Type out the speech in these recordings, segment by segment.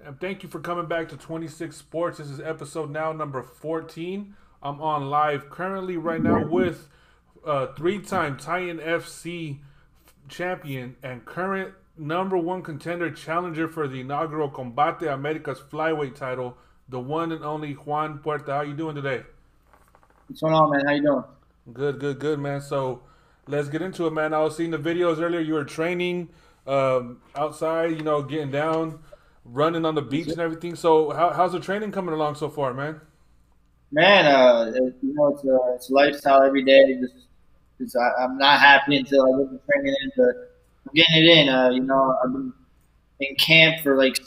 And thank you for coming back to 26 Sports. This is episode now number 14. I'm on live currently right now with three-time Titan FC champion and current number one contender challenger for the inaugural Combate Americas Flyweight title, the one and only Juan Puerta. How you doing today? What's going on, man? How you doing? Good, man. So let's get into it, man. I was seeing the videos earlier. You were training outside, getting down, running on the beach and everything. So how's the training coming along so far, man? Man, it's a lifestyle every day. I'm not happy until I get the training in, but I'm getting it in. I've been in camp for like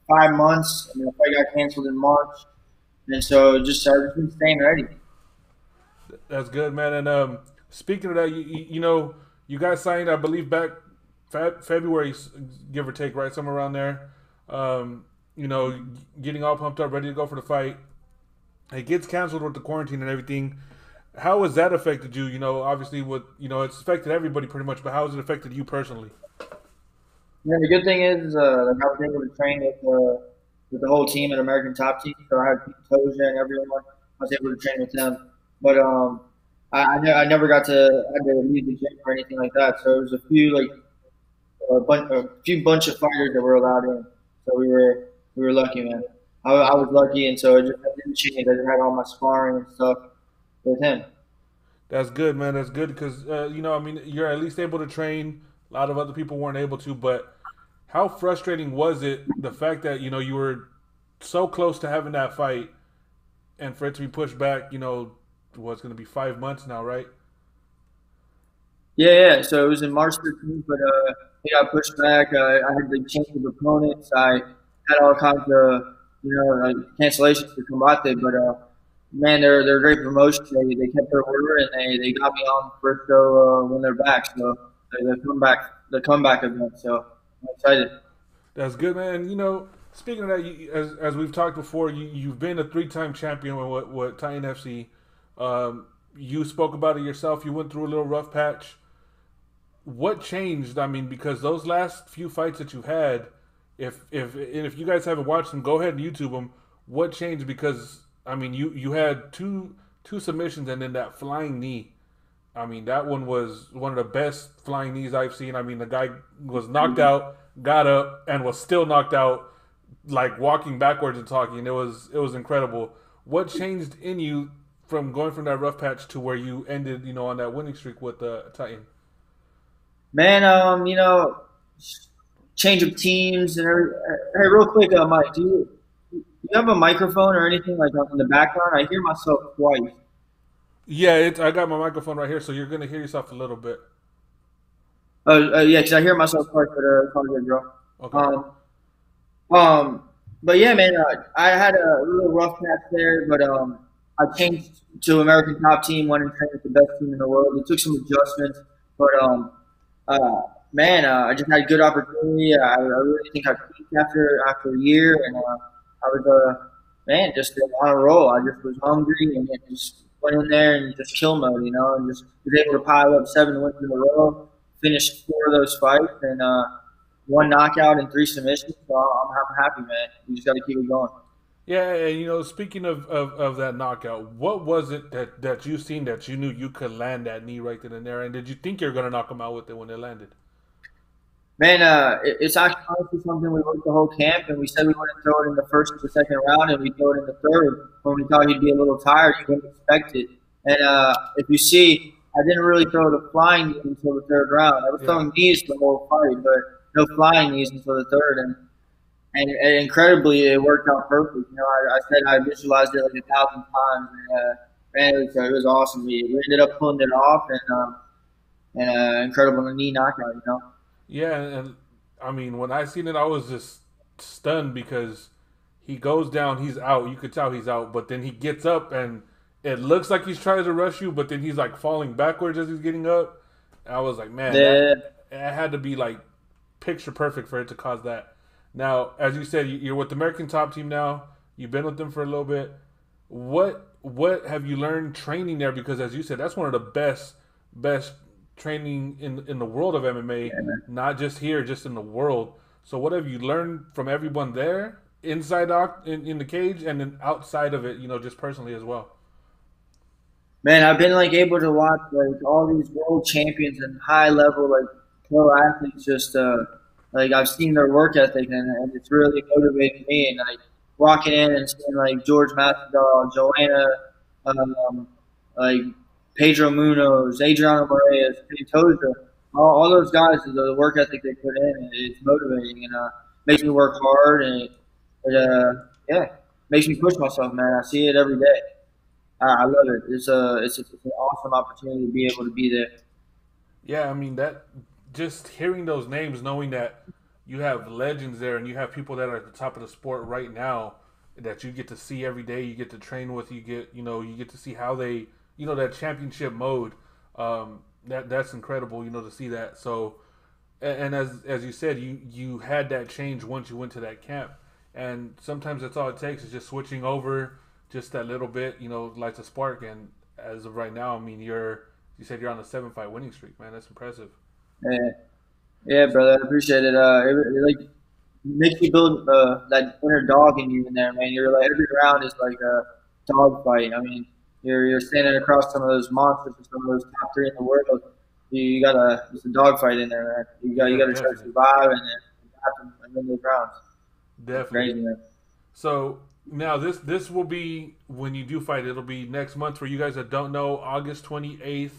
5 months, and the fight got canceled in March, and so I've just been staying ready. That's good, man. And speaking of that, you guys signed, I believe, back February, give or take, right, somewhere around there. Getting all pumped up, ready to go for the fight. It gets canceled with the quarantine and everything. How has that affected you? Obviously, it's affected everybody pretty much, but how has it affected you personally? Yeah, the good thing is, like I was able to train with the whole team at American Top Team. So I had Toja and everyone. I was able to train with them, but I never got to had to leave the gym or anything like that. So it was a few bunch of fighters that were allowed in. So we were lucky, man. I was lucky, and so I didn't change. I just had all my sparring and stuff with him. That's good, man. That's good because I mean, you're at least able to train. A lot of other people weren't able to, but how frustrating was it the fact that you were so close to having that fight, and for it to be pushed back? What's going to be 5 months now, right? Yeah, yeah. So it was in March 13th, but it got pushed back. I had the change of opponents. I had all kinds of cancellations for Combate, but man, they're a great promotion. They kept their word and they got me on the first show when they're back. So the comeback event. So I'm excited. That's good, man. Speaking of that, as we've talked before, you've been a three-time champion with what Titan FC. You spoke about it yourself. You went through a little rough patch. What changed? I mean, because those last few fights that you had, if you guys haven't watched them, go ahead and YouTube them. What changed? Because I mean, you had two submissions and then that flying knee. I mean, that one was one of the best flying knees I've seen. I mean, the guy was knocked out, got up, and was still knocked out, like walking backwards and talking. It was incredible. What changed in you from going from that rough patch to where you ended, on that winning streak with the Titan? Man, change of teams and hey, real quick, Mike, do you have a microphone or anything like in the background? I hear myself twice. Yeah, I got my microphone right here, so you're gonna hear yourself a little bit. Yeah, because I hear myself twice, but it's all good, bro. Okay. Um, but yeah, man, I had a little rough patch there, but I changed to American Top Team, went and trained with the best team in the world. It took some adjustments, but man, I just had a good opportunity. I really think I peaked after a year, and I was man just on a roll. I just was hungry and then just went in there and just kill mode, and just was able to pile up 7 wins in a row. Finished four of those fights and one knockout and three submissions. So I'm happy, man. We just got to keep it going. Yeah, and speaking of that knockout, what was it that you seen that you knew you could land that knee right then and there? And did you think you were gonna knock him out with it when it landed? Man, it's actually honestly something we worked the whole camp, and we said we wouldn't throw it in the first or the second round, and we throw it in the third. When we thought he'd be a little tired, he wouldn't expect it. And if you see, I didn't really throw the flying knee until the third round. I was Yeah. throwing knees the whole fight, but no flying knees until the third. And incredibly, it worked out perfect. I said I visualized it like 1,000 times, and man, it was awesome. We ended up pulling it off, and incredible knee knockout. Yeah, and I mean, when I seen it, I was just stunned because he goes down, he's out. You could tell he's out, but then he gets up and it looks like he's trying to rush you, but then he's like falling backwards as he's getting up. And I was like, man, that The it had to be like picture perfect for it to cause that. Now, as you said, you're with the American Top Team now. You've been with them for a little bit. What have you learned training there? Because as you said, that's one of the best training in the world of MMA, yeah, not just here, just in the world. So what have you learned from everyone there? inside in the cage and then outside of it, just personally as well. Man, I've been like able to watch like all these world champions and high level like pro athletes just like I've seen their work ethic and it's really motivated me and like walking in and seeing like George Masvidal, Joanna, um, like Pedro Munoz, Adriano Moraes, Pantoja, all those guys, the work ethic they put in, it's motivating and makes me work hard and yeah, makes me push myself, man. I see it every day. I love it. It's an awesome opportunity to be able to be there. Yeah, I mean that just hearing those names, knowing that you have legends there and you have people that are at the top of the sport right now that you get to see every day, you get to train with, you get to see how they, that championship mode. That's incredible, to see that. So, and as you said, you had that change once you went to that camp, and sometimes that's all it takes is just switching over just that little bit, lights a spark. And as of right now, I mean, you said you're on a 7-fight winning streak, man. That's impressive. Yeah, yeah, brother. I appreciate it. It like makes you build that inner dog in you in there, man. You're like every round is like a dog fight. I mean, you're standing across some of those monsters, some of those top three in the world. You gotta, it's a dog fight in there, man. You Yeah, gotta try to definitely, survive and win those rounds. It's definitely. crazy, man. So now this will be when you do fight. It'll be next month. For you guys that don't know, August 28th,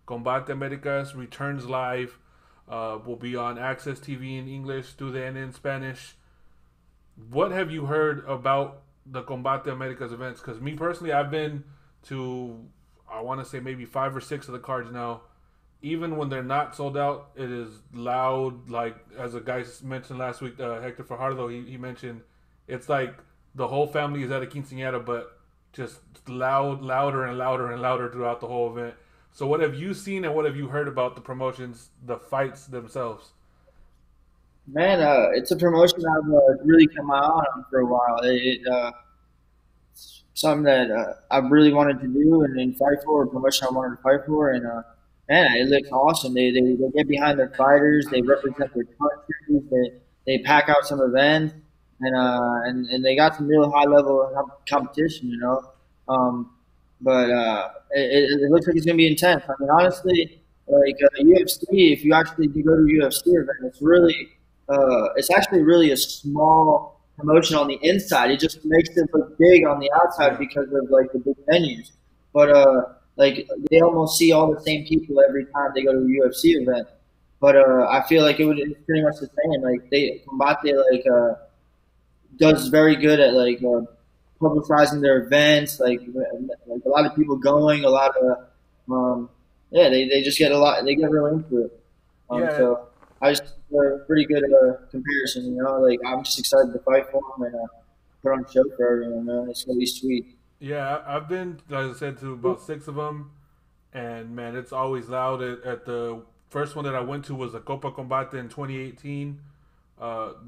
Combate Americas returns live. Will be on Access TV in English, Student in Spanish. What have you heard about the Combate Americas events? Because me personally, I've been to, I want to say maybe 5 or 6 of the cards now. Even when they're not sold out, it is loud. Like as a guy mentioned last week, Hector Fajardo, he mentioned it's like the whole family is at a quinceañera, but just louder and louder and louder throughout the whole event. So, what have you seen and what have you heard about the promotions, the fights themselves? Man, it's a promotion I've really kept my eye on for a while. Something that I really wanted to do and fight for, a promotion I wanted to fight for, and man, it looks awesome. They get behind their fighters, they represent their countries, they pack out some events, and they got some real high level competition, you know. But it looks like it's gonna be intense. I mean, honestly, like UFC, if you actually do go to a UFC event, it's actually really a small promotion on the inside. It just makes it look big on the outside Yeah, because of like the big venues. But like they almost see all the same people every time they go to a UFC event. But I feel like it's pretty much the same. Like they Combate does very good at like publicizing their events. Like a lot of people going, a lot of yeah, they just get a lot. They get really into it. yeah, So I just pretty good comparison. You know, like I'm just excited to fight for them and put on a show for everyone. Man, it's gonna be sweet. yeah. I've been, like I said, to about 6 of them, and man, it's always loud. At the first one that I went to was the Copa Combate in 2018.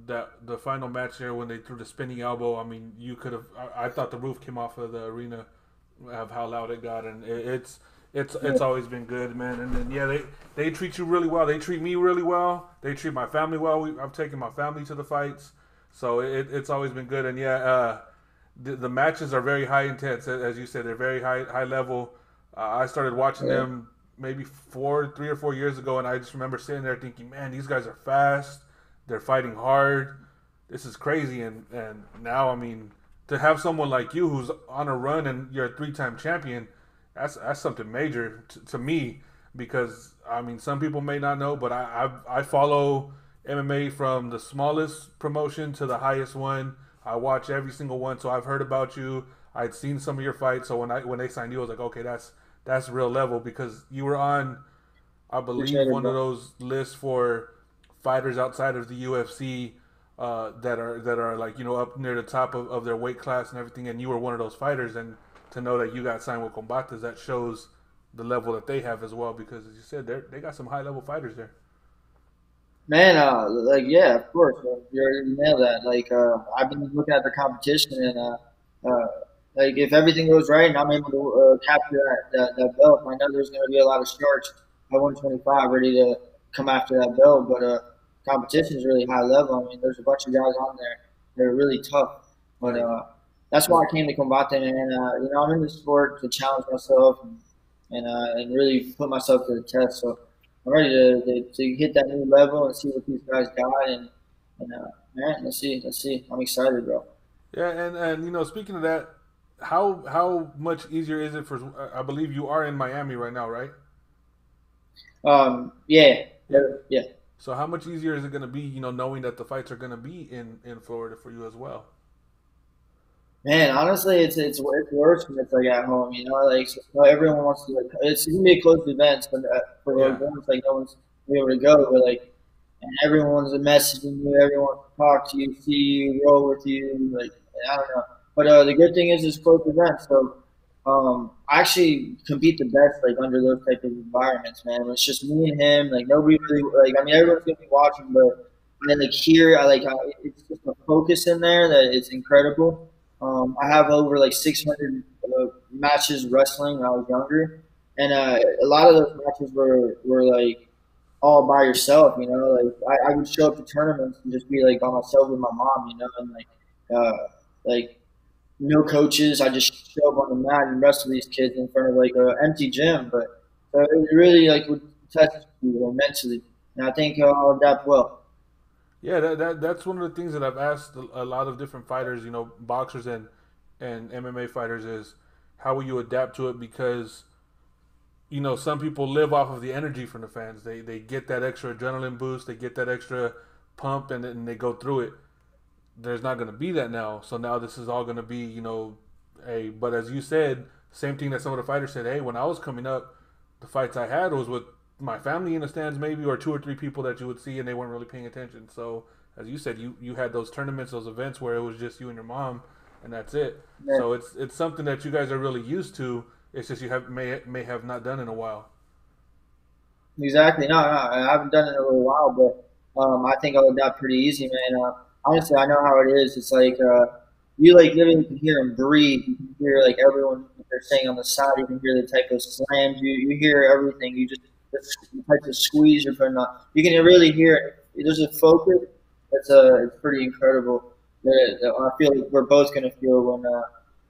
That the final match there when they threw the spinning elbow. I mean, you could have. I thought the roof came off of the arena of how loud it got, and it's Yeah, always been good, man. And then yeah, they treat you really well. They treat me really well. They treat my family well. I've taken my family to the fights, so it's always been good. And yeah, the matches are very high intense, as you said. They're very high level. I started watching yeah. them maybe 3 or 4 years ago, and I just remember sitting there thinking, man, these guys are fast. They're fighting hard. This is crazy, and now I mean to have someone like you who's on a run and you're a 3-time champion, that's something major to me because I mean some people may not know, but I follow MMA from the smallest promotion to the highest one. I watch every single one, so I've heard about you. I'd seen some of your fights, so when they signed you, I was like, okay, that's real level because you were on, I believe, Appreciate it, one of bro. those lists for fighters outside of the UFC that are like up near the top of their weight class and everything, and you were one of those fighters, and to know that you got signed with Combates, that shows the level that they have as well. Because as you said, they got some high level fighters there. Man, like yeah, of course, you already nailed that. Like I've been looking at the competition, and like if everything goes right, and I'm able to capture that belt, I know there's going to be a lot of sharks at 125 ready to come after that belt. But competition is really high level. I mean, there's a bunch of guys on there they're really tough. But that's why I came to Combate, man. I'm in the sport to challenge myself and really put myself to the test. So I'm ready to hit that new level and see what these guys got. And man, let's see. I'm excited, bro. Yeah, and speaking of that, how much easier is it for? I believe you are in Miami right now, right? Yeah, Yeah. yeah. So how much easier is it going to be, knowing that the fights are going to be in Florida for you as well? Man, honestly, it's worse when it's like at home. Like so everyone wants to like it's gonna be a closed event, but for Yeah. once, like no one's gonna be able to go. But like, and everyone's messaging you, everyone wants to talk to you, see you, roll with you. Like I don't know, but the good thing is it's closed event, so I actually compete the best like under those type of environments, man. It's just me and him. Like nobody really like. I mean, everyone's gonna be watching, but and then like here, it's just a focus in there that it's incredible. I have over like 600 matches wrestling when I was younger, and a lot of those matches were like all by yourself. Like I would show up to tournaments and just be like by myself with my mom. And like no coaches. I just show up on the mat and wrestle these kids in front of like an empty gym. But it really like would test you mentally, and I think I'll adapt well. Yeah, that's one of the things that I've asked a lot of different fighters, boxers and MMA fighters is how will you adapt to it because some people live off of the energy from the fans. They get that extra adrenaline boost, they get that extra pump, and then they go through it. There's not going to be that now. So now this is all going to be, a. But as you said, same thing that some of the fighters said. Hey, when I was coming up, the fights I had was with my family in the stands, maybe, or two or three people that you would see, and they weren't really paying attention. So as you said, you had those tournaments, those events where it was just you and your mom, and that's it. Yeah. So it's something that you guys are really used to. It's just you may have not done in a while. Exactly. No, I haven't done it in a little while, but I think I'll adapt pretty easy, man. Honestly, I know how it is. It's like you like literally can hear them breathe. You can hear like everyone what they're saying on the side. You can hear the type of slams. You hear everything. You just the type of squeeze you're putting on. You can really hear it. There's a focus. It's pretty incredible. I feel like we're both gonna feel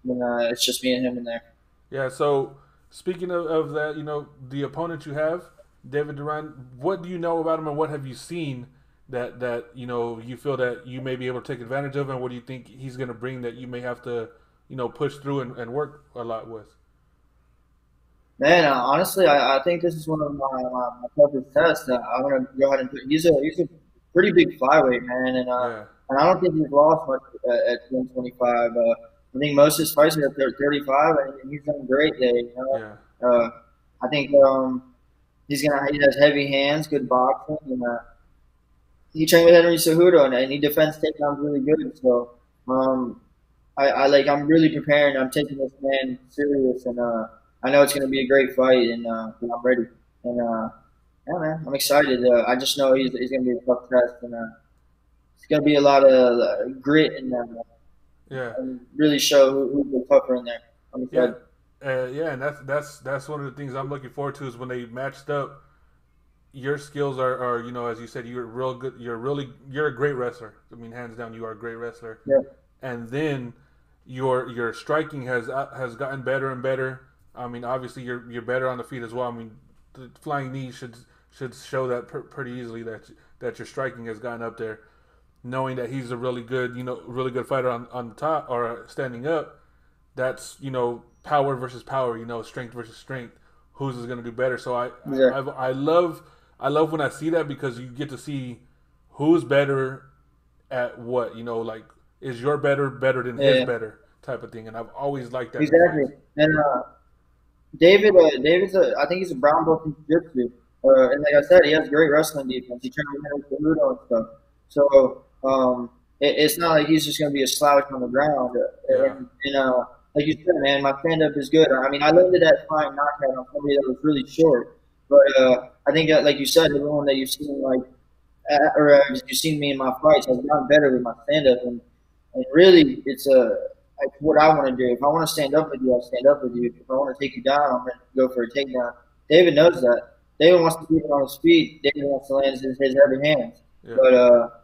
when it's just me and him in there. Yeah. So speaking of that, the opponent you have, David Duran. What do you know about him, and what have you seen that you feel that you may be able to take advantage of, and what do you think he's going to bring that you may have to push through and work a lot with? Man, honestly, I think this is one of my toughest tests. I'm gonna go ahead and put. He's a pretty big flyweight, man, Yeah. and I don't think he's lost much at 125. I think most of his fights are at 35, and he's done great there. Yeah. I think he has heavy hands, good boxing, and he trained with Henry Cejudo, and he defends takedowns really good. So I'm really preparing. I'm taking this man serious, and I know it's going to be a great fight, and I'm ready. And yeah, man, I'm excited. I just know he's going to be a tough test, and it's going to be a lot of grit Yeah. and really show who's the tougher in there. I'm Yeah. excited. Yeah, and that's one of the things I'm looking forward to is when they matched up. Your skills are as you said, you're real good. You're a great wrestler. I mean, hands down, you are a great wrestler. Yeah, And then your striking has gotten better and better. I mean, obviously you're better on the feet as well. I mean, the flying knee should show that pretty easily that your striking has gotten up there. Knowing that he's a really good fighter on the top or standing up, that's power versus power. Strength versus strength. Who's is going to do better? So yeah, I love when I see that because you get to see who's better at what. Like is your better than his yeah. better type of thing. And I've always liked that in Exactly. fights. And David's I think he's a brown belt in jiu-jitsu. And like I said, he has great wrestling defense. He trained with Cejudo and stuff. So it's not like he's just going to be a slouch on the ground. Yeah, And like you said, man, my stand-up is good. I mean, I landed that flying knockout on somebody that was really short. But I think that, like you said, everyone that you've seen, you've seen me in my fights has gotten better with my stand-up. And really, it's what I want to do. If I want to stand up with you, I'll stand up with you. If I want to take you down, I'm going to go for a takedown. David knows that. David wants to keep it on his feet. David wants to land his heavy hands. yeah. But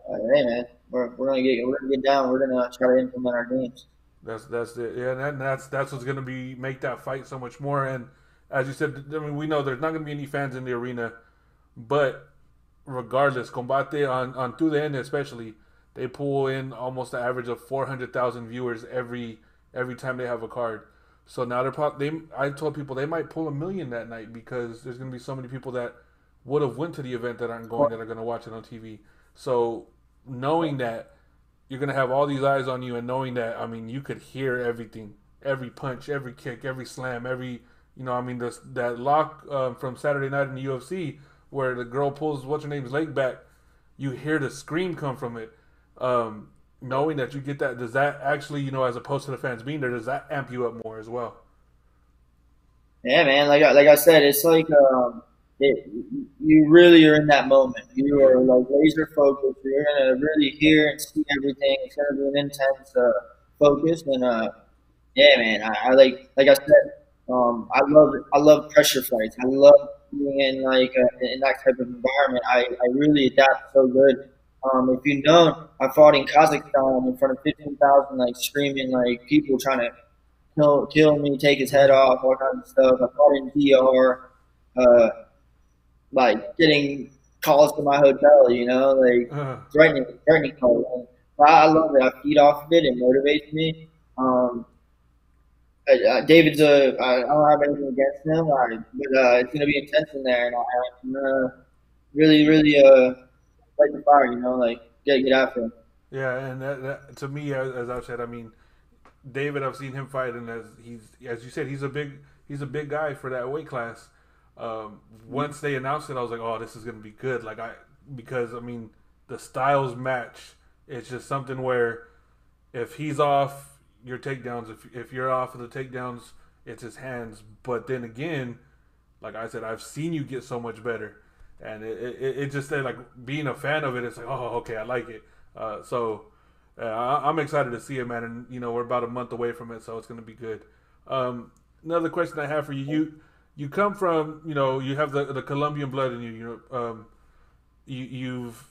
hey, man, we're gonna get down. We're gonna try to implement our games. That's it. Yeah, and that's what's gonna be make that fight so much more. And as you said, I mean, we know there's not gonna be any fans in the arena, but regardless, Combate on through the end especially, they pull in almost an average of 400,000 viewers every time they have a card. So now I told people they might pull 1 million that night because there's gonna be so many people that would have went to the event that aren't going that are gonna watch it on TV. So knowing that you're gonna have all these eyes on you, and knowing that, I mean, you could hear everything, every punch, every kick, every slam, every I mean, that lock from Saturday night in the UFC where the girl pulls what's her name's leg back, you hear the scream come from it. Knowing that you get that, does that actually, as opposed to the fans being there, does that amp you up more as well? Yeah, man. Like I said, it's like you really are in that moment. You Yeah. are like laser focused. You're gonna really hear and see everything. It's gonna be an intense focus, and yeah, man. I like I said, I love pressure fights. I love being in in that type of environment. I really adapt so good. If you know, I fought in Kazakhstan in front of 15,000 like screaming like people trying to kill me, take his head off, all kinds of stuff. I fought in DR, uh, like getting calls to my hotel. Like Uh, threatening calls. And I love it. I feed off of it. It motivates me. Um, David's I don't have anything against him, but it's gonna be intense in there, and I'm gonna really light the fire. Like get after him. yeah, and that to me, as I've said, I mean, David, I've seen him fight, and as you said, he's a big guy for that weight class. Once they announced it, I was like, oh, this is gonna be good. Because I mean, the styles match. It's just something where if he's off your takedowns, if you're off of the takedowns, it's his hands. But then again, like I said, I've seen you get so much better, and it just like being a fan of it. It's like, oh, okay, I like it. I'm excited to see it, man. And we're about a month away from it, so it's going to be good. Another question I have for you: you come from, you have the Colombian blood in you. You you've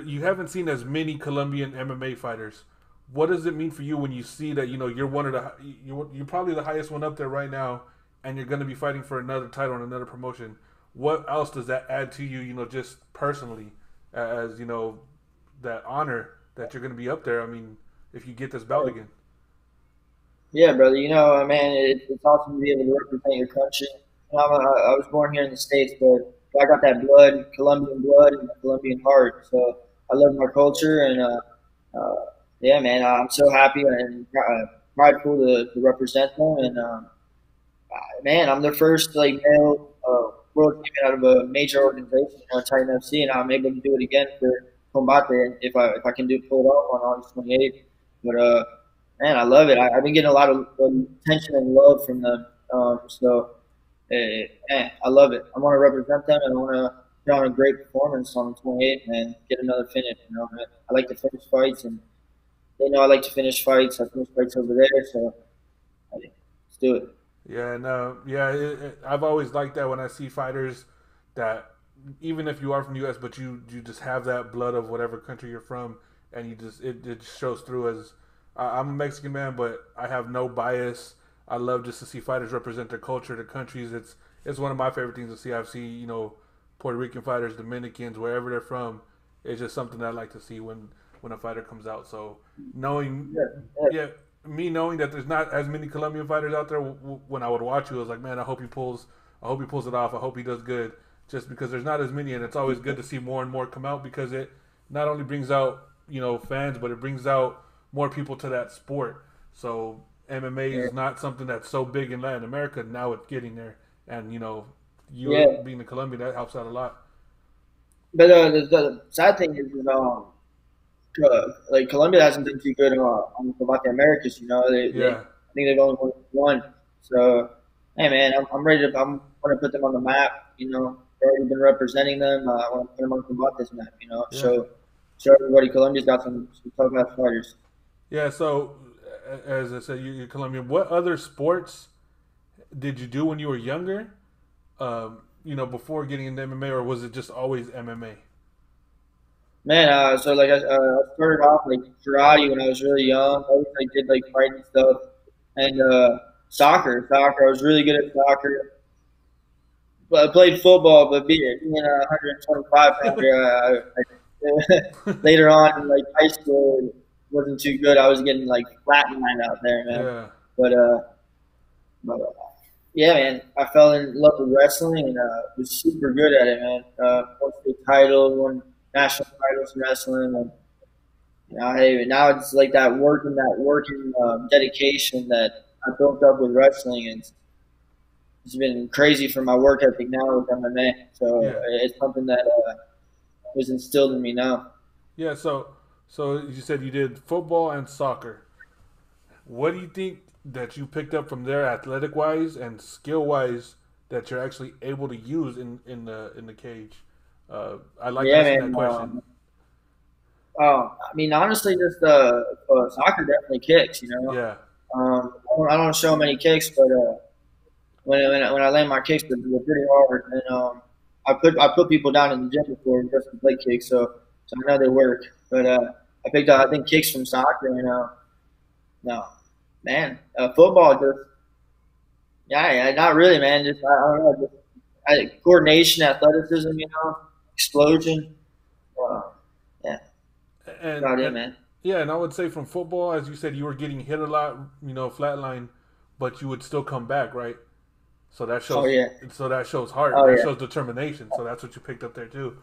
you haven't seen as many Colombian MMA fighters. What does it mean for you when you see that you're one of the you're probably the highest one up there right now, and you're going to be fighting for another title and another promotion? What else does that add to you? Just personally, as that honor that you're going to be up there. I mean, if you get this belt again. Yeah, brother. Man, it's awesome to be able to represent your country. I was born here in the States, but I got that blood, Colombian blood, and a Colombian heart. So I love my culture, and yeah, man, I'm so happy and prideful to represent them. And man, I'm the first like male world champion out of a major organization, Titan FC, and I'm able to do it again for Combate if I can pull it off on August 28th. But man, I love it. I've been getting a lot of attention and love from them. Man, I love it. I want to represent them, and I want to put on a great performance on the 28th and get another finish. I like to finish fights, and they know I like to finish fights. I finish fights over there, so let's do it. Yeah, no, yeah. I've always liked that when I see fighters that, even if you are from the U.S., but you just have that blood of whatever country you're from, and it just shows through. As I'm a Mexican man, but I have no bias. I love just to see fighters represent their culture, their countries. It's one of my favorite things to see. I've seen Puerto Rican fighters, Dominicans, wherever they're from. It's just something that I like to see when a fighter comes out. So knowing, Yeah, yeah, yeah, me knowing that there's not as many Colombian fighters out there, when I would watch you, I was like, man, I hope he pulls it off. I hope he does good. Just because there's not as many, and it's always good to see more and more come out because it not only brings out fans, but it brings out more people to that sport. So MMA yeah. is not something that's so big in Latin America. Now it's getting there, and you Yeah. being a Colombian, that helps out a lot. But the sad thing is like Colombia hasn't been too good about the Americas. Yeah, I think they've only won one. So, hey man, I'm ready to. I'm going to put them on the map. I've already been representing them. I want to put them on the Combates map. yeah, Show everybody Colombia's got some tough ass fighters. yeah. So as I said, you're Colombian. What other sports did you do when you were younger? Before getting into MMA, or was it just always MMA? Man, so like I started off like karate when I was really young. I always like did like fighting stuff and soccer. I was really good at soccer. But I played football, but being a 125 pounder, later on in like high school, it wasn't too good. I was getting like flatlined out there, man. Yeah. But yeah, man, I fell in love with wrestling and was super good at it, man. Won state title, won national titles in wrestling, and hey, now it's like that working dedication that I built up with wrestling, and it's been crazy for my work ethic now with MMA. So Yeah. it's something that was instilled in me now. Yeah. So you said you did football and soccer. What do you think that you picked up from there, athletic wise and skill wise, that you're actually able to use in the cage? I like Yeah, asking that man. question. I mean, honestly, just soccer definitely kicks. Yeah. I don't show many kicks, but when I land my kicks, they're pretty hard. And I put people down in the gym before just to play kicks, so I know they work. But I picked up I think kicks from soccer, and no, man, football just yeah, not really, man. Just I don't know, just coordination, athleticism, explosion. Uh, yeah, that's And about it, and man. yeah, and I would say from football, as you said, you were getting hit a lot, flatline, but you would still come back, right? So that Oh shows yeah, so that shows heart. oh That yeah. shows determinine. So that's what you picked up there too.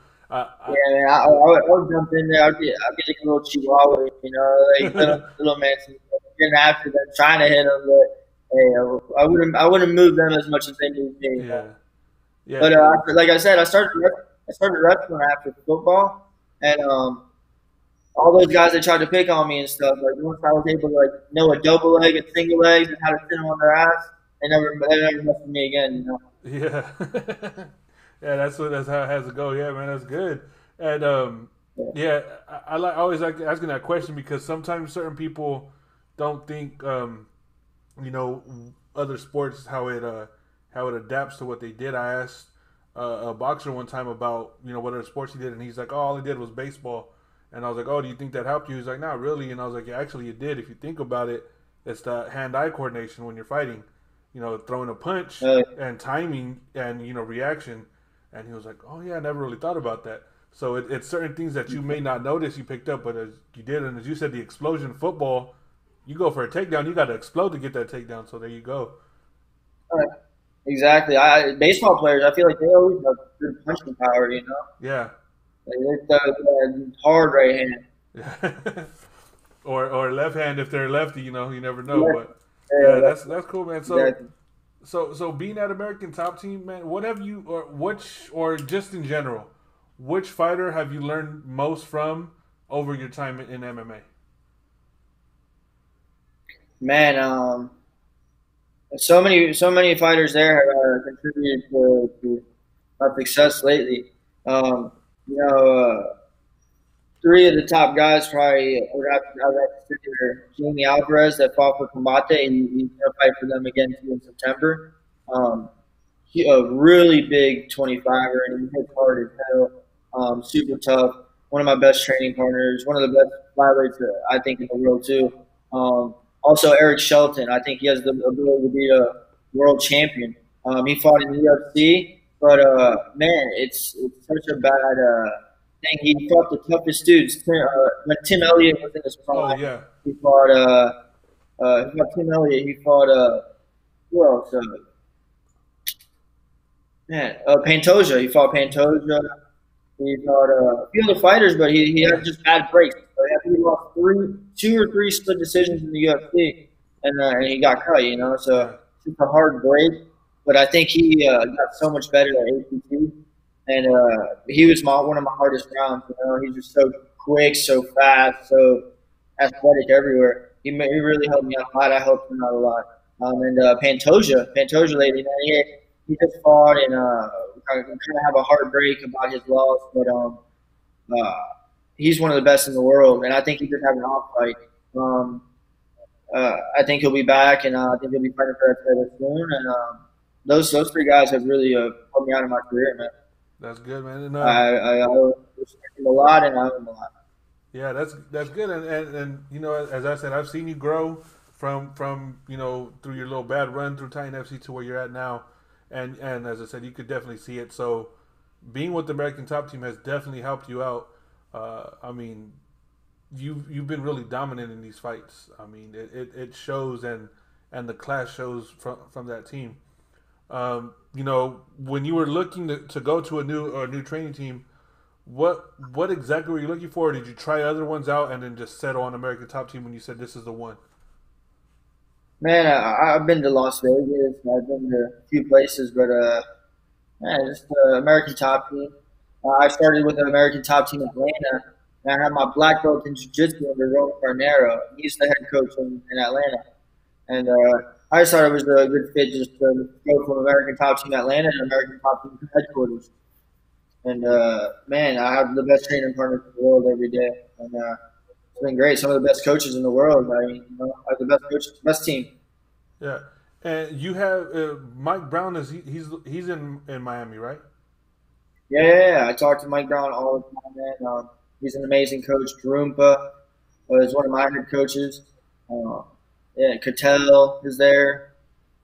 Yeah, man, I would jump in there. I'd be like a little chihuahua, like little man, getting after them, trying to hit them. But hey, I wouldn't move them as much as they move me. Yeah. Yeah. But like I said, I started wrestling after football, and all those guys that tried to pick on me and stuff. Like once I was able to like know a double leg and single legs and how to sit them on their ass, they never messed with me again. Yeah. Yeah, that's how it has to go. Yeah, man, that's good. And Yeah. yeah, I always like asking that question because sometimes certain people don't think you know other sports how it adapts to what they did. I asked a boxer one time about what other sports he did, and he's like, "Oh, all he did was baseball." And I was like, "Oh, do you think that helped you?" He's like, "Not really." And I was like, "Yeah, actually, it did. If you think about it, it's the hand-eye coordination when you're fighting. Throwing a punch Uh, and timing and reaction." And he was like, "Oh yeah, I never really thought about that." So it's certain things that you may not notice you picked up, but as you did, and as you said, the explosion football, you go for a takedown, you got to explode to get that takedown. So there you go. exactly. Baseball players, I feel like they always have good punching power. Yeah, Like, hard right hand. or left hand if they're lefty. You never know. Yeah, But yeah, yeah, that's cool, man. So exactly. so being at American Top Team, man, what have you or just in general, which fighter have you learned most from over your time in MMA? Man, so many fighters there have contributed to my success lately. Um, you know, three of the top guys probably I would have to consider Jamie Alvarez that fought for Combate, and he's going to fight for them again too in September. Um, a really big 25er, and he hits hard as hell. Super tough. One of my best training partners. One of the best flyweights I think in the world too. Also, Eric Shelton. I think he has the ability to be a world champion. He fought in the UFC, but man, it's such a bad thing. He fought the toughest dudes. When Tim Elliott was in his Oh prime, yeah, he fought he fought Tim Elliott. He fought who else? Man, Pantoja. He fought Pantoja. He fought a few other fighters, but he yeah, had just bad breaks. So he lost two or three split decisions in the UFC, and he got cut. So yeah. it's a hard break. But I think he got so much better at APT, and he was one of my hardest rounds. He's just so quick, so fast, so athletic everywhere. He really helped me out a lot. I helped him out a lot. And Pantoja lately, man, he just fought and kind of have a hard break about his loss, but uh, he's one of the best in the world, and I think he just had an off fight. Um, I think he'll be back, and I think he'll be fighting for that title soon. And those three guys have really helped me out in my career, man. That's good, man. And I respect him a lot, and I owe him a lot. yeah, that's good. And you know, as I said, I've seen you grow from you know through your little bad run through Titan FC to where you're at now, and as I said, you could definitely see it. So being with the American Top Team has definitely helped you out. I mean, you've been really dominant in these fights. I mean, it shows, and the class shows from that team. You know, when you were looking to go to a new training team, what exactly were you looking for? Or did you try other ones out and then just settle on American Top Team when you said this is the one? Man, I've been to Las Vegas. I've been to a few places, but man, just American Top Team. I started with the American Top Team in Atlanta, and I had my black belt in Jiu-Jitsu under Ron Carnero. He's the head coach in Atlanta, and I just thought it was a good fit just to go from American Top Team Atlanta to American Top Team headquarters. And man, I have the best training partners in the world every day, and it's been great. Some of the best coaches in the world. I mean, you know, I have the best coaches, best team. Yeah, and you have Mike Brown is he's in Miami, right? Yeah, yeah, yeah. I talk to Mike Brown all the time, man. He's an amazing coach. Karumpa is one of my head coaches. Uh, yeah, Cattell is there.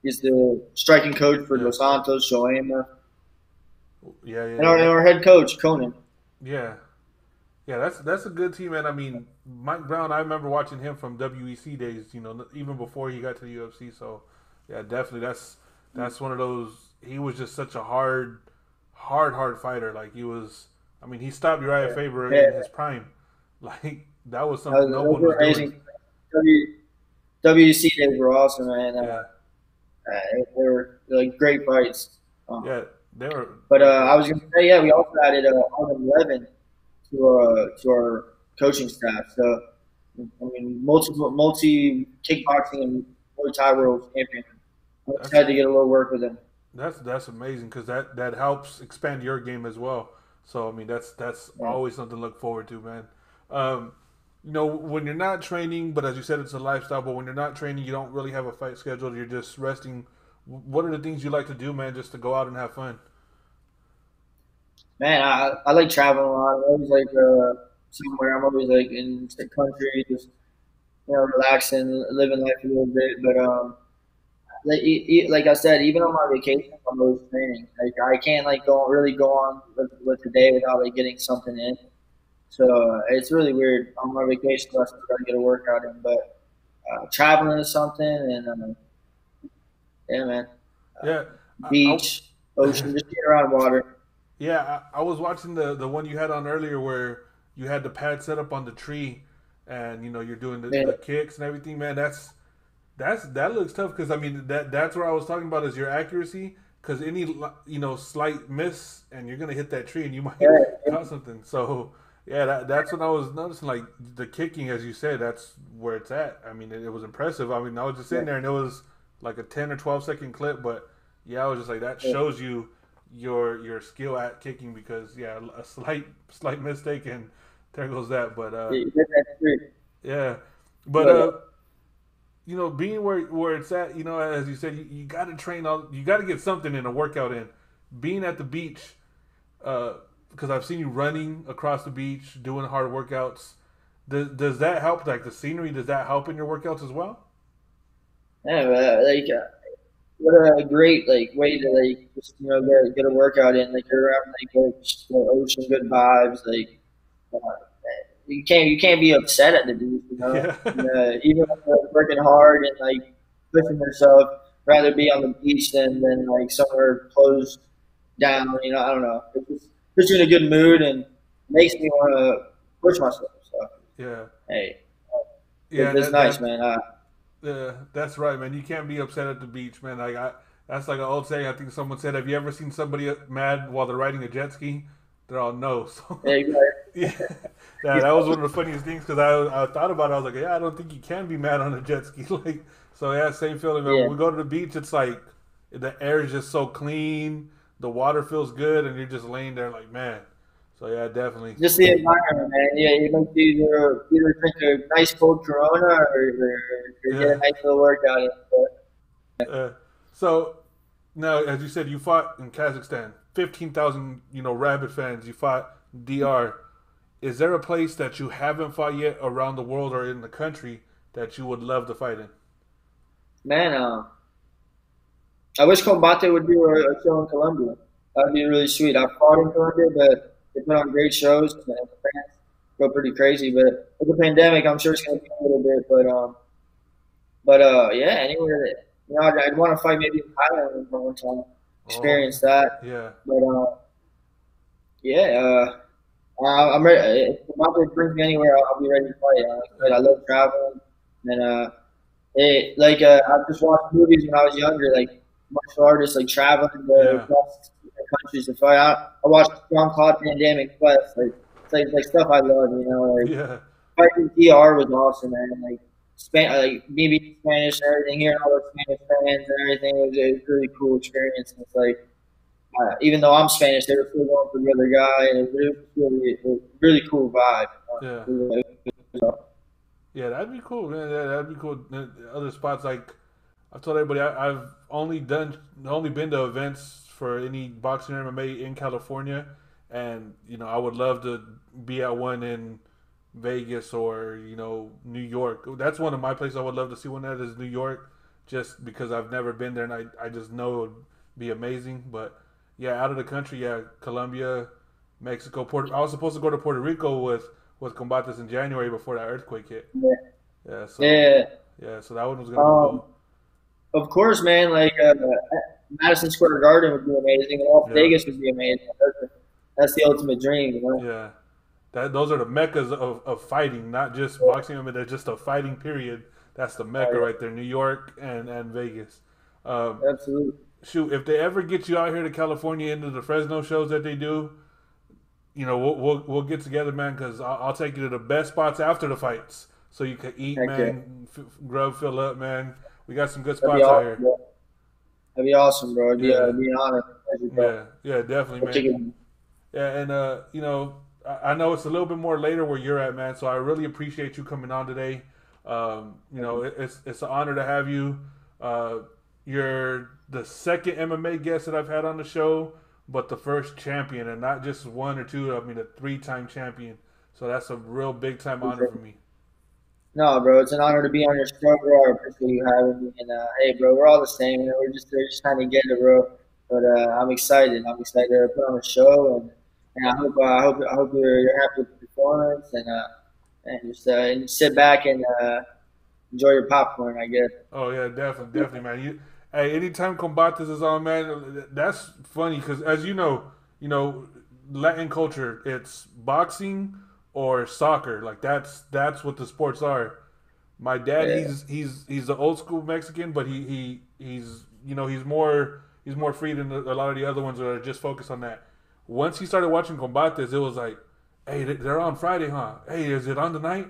He's the striking coach for Yeah, Dos Santos, Shoema, yeah, and yeah, our head coach, Conan. yeah. Yeah, that's a good team, man. I mean, Mike Brown. I remember watching him from WEC days. You know, even before he got to the UFC. So, yeah, definitely. That's one of those. He was just such a hard fighter. Like he was. I mean, he stopped Uriah Yeah, Faber yeah. in his prime. Like that was something no Those one were was doing. amazing. W, WC days were awesome, man. Yeah, They were like great fights. yeah, they were. But I was going to say, yeah, we also added Armin Levin to our coaching staff. So I mean, multi kickboxing and Muay Thai world champion. I'm That's excited to get a little work with him. that's amazing because that helps expand your game as well. So I mean, that's Yeah. always something to look forward to, man. Um, you know, when you're not training, but as you said, it's a lifestyle. But when you're not training, you don't really have a fight scheduled. You're just resting. What are the things you like to do, man, just to go out and have fun? Man, I like traveling a lot. I'm always like somewhere. I'm always like in the country, just relaxing, living life a little bit. But like I said, even on my vacation, I'm always training. Like I can't like go on with the day without like getting something in. So it's really weird. On my vacation, I still got to get a workout in. But traveling is something, and yeah, man, Yeah, beach, ocean, just get around water. yeah. I was watching the one you had on earlier where you had the pad set up on the tree, and you know you're doing Yeah, the kicks and everything, man. That looks tough because I mean that's what I was talking about is your accuracy because any you know slight miss and you're gonna hit that tree and you might yeah, caught something. So yeah, that's what I was noticing. Like the kicking, as you said, that's where it's at. I mean, it was impressive. I mean, I was just yeah, sitting there and it was like a 10 or 12 second clip, but yeah, I was just like that yeah. shows you your skill at kicking because yeah, a slight mistake and there goes that. But You hit that tree. yeah, but But you know, being where it's at, you know, as you said, you got to train all, you got to get something in a workout in. Being at the beach, because I've seen you running across the beach, doing hard workouts. Does that help? Like the scenery, does that help in your workouts as well? yeah, like what a great like way to like just get a workout in. Like you're around like the ocean, good vibes. Like uh, you can't be upset at the beach. Yeah, And, even when you're working hard and like pushing yourself, rather be on the beach than like somewhere closed down. I don't know. It just puts you in a good mood and makes me want to push myself. So yeah, hey, yeah. it's nice, man. That's right, man. You can't be upset at the beach, man. That's like an old saying. I think someone said, "Have you ever seen somebody mad while they're riding a jet ski?" They're all no. So Hey, yeah, that was one of the funniest things because I thought about it. I was like, yeah, I don't think you can be mad on a jet ski. Like, so yeah, same feeling, man. yeah. When we go to the beach, it's like the air is just so clean, the water feels good, and you're just laying there like, man. So yeah, definitely. Just the environment, man. Yeah, you like to either drink a nice cold Corona or get a Yeah. nice little workout in. But Uh, so now, as you said, you fought in Kazakhstan. 15,000 rabid fans. You fought DR. Is there a place that you haven't fought yet around the world or in the country that you would love to fight in? Man, I wish Combate would do a show in Colombia. That'd be really sweet. I fought in Colombia, but they put on great shows. And the fans go pretty crazy. But with the pandemic, I'm sure it's going to be a little bit. Yeah, anywhere that I'd want to fight maybe in Thailand for one time, Oh, experience that. yeah, But yeah, I'm ready. If Combate brings me anywhere, I'll be ready to fight. Like I love traveling, and I just watched movies when I was younger, like martial artists like traveling to yeah, across different countries to fight. I watched Jean-Claude Van Damme in Quest, like stuff I love, like yeah, fighting DR was awesome, man. Like like me being Spanish and everything, hearing all the Spanish fans and everything, it was a really cool experience. And it's like even though I'm Spanish, they were still going for the other guy, and it was really cool vibe. yeah. It was, Yeah, that'd be cool, man. That'd be cool. Other spots like I've told everybody, I've only been to events for any boxing or MMA in California, and I would love to be at one in Vegas or New York. That's one of my places I would love to see one at is New York, just because I've never been there and I just know it'd be amazing. But yeah, out of the country, yeah, Colombia, Mexico, Puerto. I was supposed to go to Puerto Rico with Combates in January before that earthquake hit. yeah. Yeah, so Yeah. yeah, so that one was gonna be Um, cool. of course, man. Like Madison Square Garden would be amazing. And Las Yeah, Vegas would be amazing. That's the ultimate dream. yeah. Those are the meccas of fighting, not just boxing. I mean, they're just a fighting period. That's the mecca Oh, right there, New York and Vegas. Um, yeah, absolutely. Shoot, if they ever get you out here to California into the Fresno shows that they do, we'll get together, man. Because I'll take you to the best spots after the fights, so you can eat, Heck yeah. man, grub, fill up, man. We got some good That'd be spots out awesome, here. bro. That'd be awesome, bro. Yeah, It'd be an honor. Pleasure, bro. yeah, definitely, We'll take man. it. Yeah, and I know it's a little bit more later where you're at, man. So I really appreciate you coming on today. It's an honor to have you. Uh, you're the second MMA guest that I've had on the show, but the first champion, and not just one or two. I mean, a three-time champion. So that's a real big time honor for me. No, bro, it's an honor to be on your show, bro. I appreciate you having me. And hey, bro, we're all the same. We're just trying to get it, bro. But I'm excited. I'm excited to put on a show, and I hope you're happy with the performance, and sit back and enjoy your popcorn, I guess. Oh yeah, definitely, man. Hey, anytime Combates is on, man, that's funny because as you know, Latin culture, it's boxing or soccer. Like that's what the sports are. My dad, Yeah, he's the old school Mexican, but he's he's more free than a lot of the other ones that are just focused on that. Once he started watching Combates, it was like, hey, they're on Friday, huh? Hey, is it on tonight?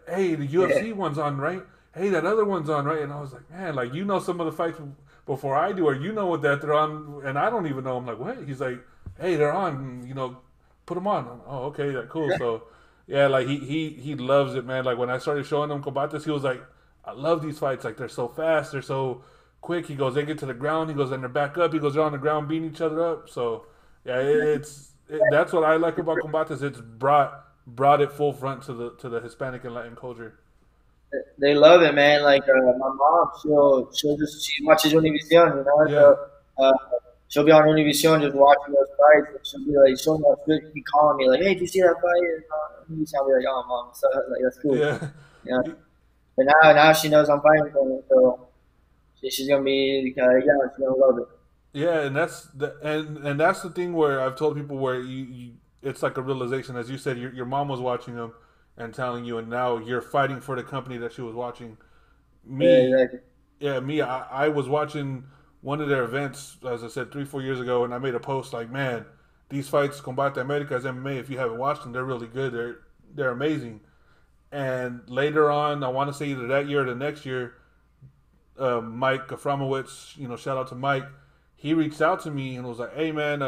Hey, the yeah, UFC one's on, right? Hey, that other one's on, right? And I was like, man, like some of the fights before I do, or what that they're on, and I don't even know. I'm like, what? He's like, hey, they're on, put them on. Oh, okay, that cool. So, yeah, like he loves it, man. Like when I started showing him Combates, he was like, I love these fights. Like they're so fast, they're so quick. He goes, they get to the ground. He goes, and they're back up. He goes, they're on the ground beating each other up. So, yeah, that's what I like about Combates. It's brought it full front to the Hispanic and Latin culture. they love it, man. Like my mom, she watches Univision, Yeah, so she'll be on Univision just watching those fights, and she'll be calling me like, "Hey, did you see that fight?" And Univision, I'll be like, "Oh, mom, so like that's cool." yeah, Yeah, but now she knows I'm fighting for her, so she's gonna be yeah, she's gonna love it. yeah. And that's the thing where I've told people where it's like a realization, as you said, your mom was watching them and telling you, and now you're fighting for the company that she was watching. Yeah, Me, exactly. yeah, me. I was watching one of their events, as I said, 3 4 years ago, and I made a post like, man, these fights, Combate Americas MMA. If you haven't watched them, they're really good. They're amazing. And later on, I want to say either that year or the next year, Mike Aframowitz, shout out to Mike. He reached out to me and was like, "Hey man,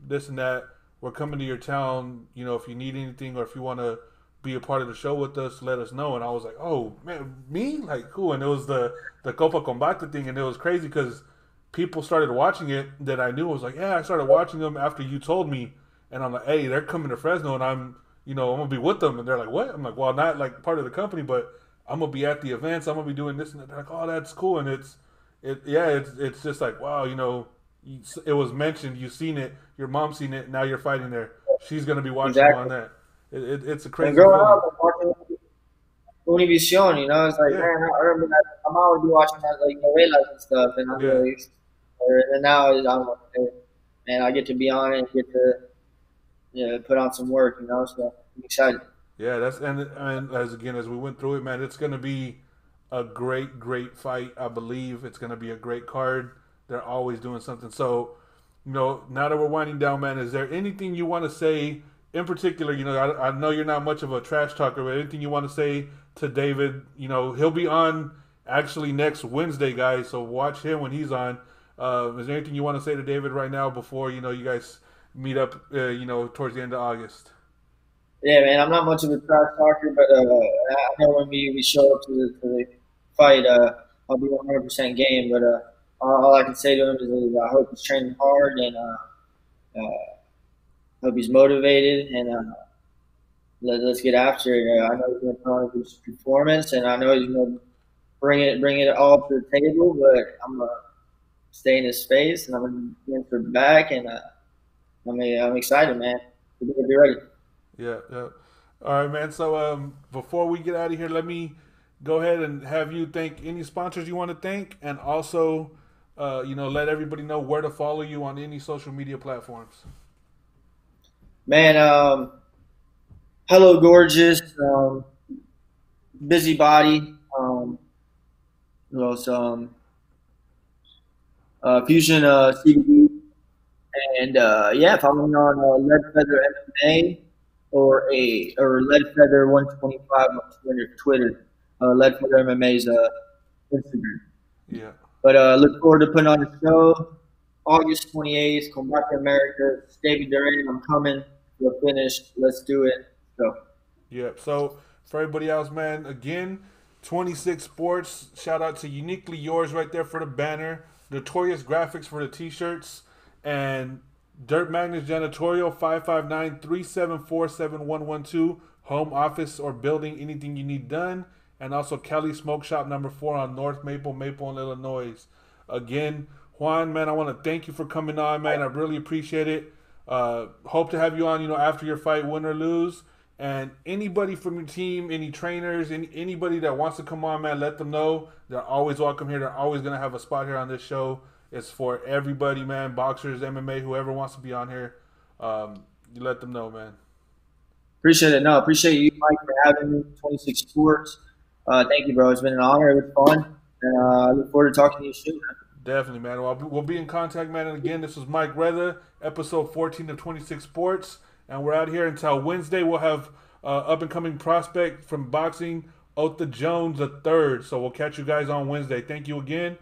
this and that. We're coming to your town. If you need anything or if you want to be a part of the show with us, let us know." And I was like, "Oh man, me? Like cool." And it was the Copa Combate thing, and it was crazy because people started watching it that I knew. I was like, yeah, I started watching them after you told me, and I'm like, hey, they're coming to Fresno, and I'm gonna be with them, and they're like, what? I'm like, well, not like part of the company, but I'm gonna be at the events. I'm gonna be doing this and that. They're like, oh, that's cool, and it's just like, wow, it was mentioned, you've seen it, your mom's seen it, now you're fighting there. She's gonna be watching you on Exactly. that. It's a And crazy growing feeling. up, I'm watching Univision, it's like, Yeah, man, I remember that. I'm always be watching that, like, novelas and stuff, and I'm yeah, like, and now I'm like, hey, man, I get to be on it and get to put on some work, so I'm excited. yeah. That's and as we went through it, man, it's gonna be a great fight. I believe it's gonna be a great card. They're always doing something. So, now that we're winding down, man, is there anything you want to say in particular? I know you're not much of a trash talker, but anything you want to say to David? He'll be on actually next Wednesday, guys. So watch him when he's on. Is there anything you want to say to David right now before you guys meet up? Towards the end of August. Yeah, man, I'm not much of a trash talker, but I know when we show up to the fight, I'll be 100% game. But all I can say to him is I hope he's training hard and hope he's motivated and let's get after it. I know he's going to put on a good performance, and I know he's going to bring it all to the table. But I'm gonna stay in his space, and I'm gonna answer back, and I'm excited, man. We're gonna be ready. Yeah, yeah. All right, man. So before we get out of here, let me go ahead and have you thank any sponsors you want to thank, and also, let everybody know where to follow you on any social media platforms. Man, hello, gorgeous, busybody. Who else? Fusion CBD, and yeah, follow me on Lead Feather MMA or Lead Feather 125 on Twitter. Lead Feather MMA's Instagram. Yeah. But look forward to putting on a show August 28th. Come back to America. It's David Duran. I'm coming. We're finished. Let's do it. So. Yep. So for everybody else, man, again, 26 Sports. Shout out to Uniquely Yours right there for the banner. Notorious Graphics for the t-shirts. And Dirt Magnus Janitorial 559-374-7112. Home office or building, anything you need done. And also Kelly Smoke Shop #4 on North Maple, Maple, Illinois. Again, Juan, man, I want to thank you for coming on, man. I really appreciate it. Hope to have you on, after your fight, win or lose. And anybody from your team, any trainers, anybody that wants to come on, man, let them know. They're always welcome here. They're always going to have a spot here on this show. It's for everybody, man. Boxers, MMA, whoever wants to be on here. You let them know, man. Appreciate it. No, appreciate you, Mike, for having me. 26 Sports. Thank you, bro. It's been an honor. It was fun. And I look forward to talking to you soon. Definitely, man. Well, we'll be in contact, man. And again, this was Mike Rether, episode 14 of 26 Sports. And we're out here until Wednesday. We'll have up-and-coming prospect from boxing, Otha Jones III. So we'll catch you guys on Wednesday. Thank you again.